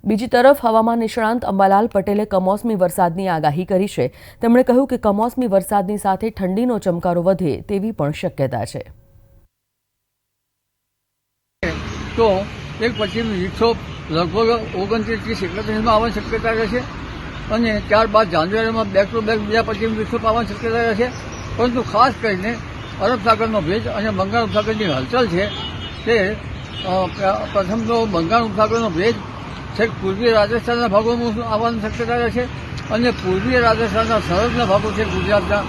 બીજી તરફ હવામાન નિષ્ણાંત અંબાલાલ પટેલે કમોસમી વરસાદની આગાહી કરી છે। તેમણે કહ્યું કે કમોસમી વરસાદની સાથે ઠંડીનો ચમકારો વધે તેવી પણ શક્યતા છે। તો એક પશ્ચિમી વિક્ષોભ લગભગ 29-31 આવવાની શક્યતા રહેશે અને ત્યારબાદ જાન્યુઆરીમાં બેક ટુ બેક બીજા પશ્ચિમી વિક્ષોભ આવવાની શક્યતા રહેશે। પરંતુ ખાસ કરીને અરબ સાગરનો ભેજ અને બંગાળ ઉપસાગરની હલચલ છે તે પ્રથમ તો બંગાળ ઉપસાગરનો ભેજ છેક પૂર્વીય રાજસ્થાનના ભાગોમાં આવવાની શક્યતા રહેશે અને પૂર્વીય રાજસ્થાનના સરહદના ભાગો છે ગુજરાતના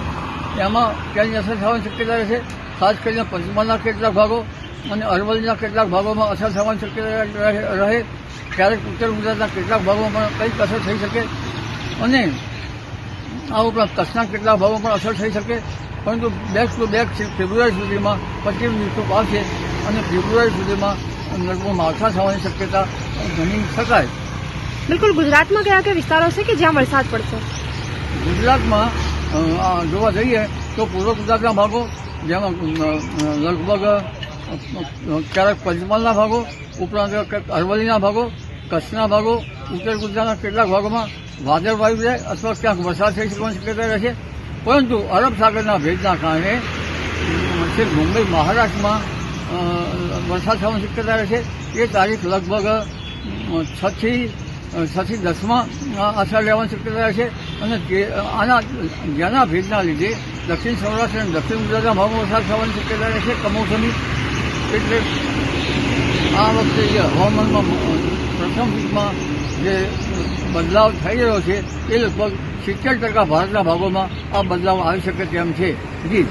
એમાં તેની અસર થવાની શક્યતા રહેશે। ખાસ કરીને પંચમહાલના કેટલાક ભાગો અને અરવલ્લીના કેટલાક ભાગોમાં અસર થવાની શક્યતા રહે। ક્યારેક ઉત્તર ગુજરાતના કેટલાક ભાગોમાં પણ કંઈક અસર થઈ શકે અને આ ઉપરાંત કચ્છના કેટલાક ભાગો પણ અસર થઈ શકે। પરંતુ બેક ટુ બેક ફેબ્રુઆરી સુધીમાં પશ્ચિમ વિક્ષોભ આવશે અને ફેબ્રુઆરી સુધીમાં લગભગ માવઠા થવાની શક્યતા ગણી શકાય। બિલકુલ, ગુજરાતમાં કયા કયા વિસ્તારો છે કે જ્યાં વરસાદ પડશે? ગુજરાતમાં જોવા જઈએ તો પૂર્વ ગુજરાતના ભાગો જેમાં લગભગ ક્યારેક પંચમહાલના ભાગો ઉપરાંત અરવલ્લીના ભાગો કચ્છના ભાગો ઉત્તર ગુજરાતના કેટલાક ભાગોમાં વાદળવાયુ રહે અથવા ક્યાંક વરસાદ થઈ શકવાની શક્યતા રહેશે। પરંતુ અરબ સાગરના ભેજના કારણે છેક મુંબઈ મહારાષ્ટ્રમાં વરસાદ થવાની શક્યતા રહેશે। એ તારીખ લગભગ 6 થી 10માં અસર લેવાની શક્યતા રહેશે અને જેના ભેજના લીધે દક્ષિણ સૌરાષ્ટ્ર અને દક્ષિણ ગુજરાતના ભાગમાં વરસાદ થવાની શક્યતા રહેશે કમોસમી। એટલે આ વખતે જે હવામાનમાં પ્રથમ વીકમાં જે બદલાવ થઈ રહ્યો છે એ લગભગ 70% ભારતના ભાગોમાં આ બદલાવ આવી શકે તેમ છે। જી।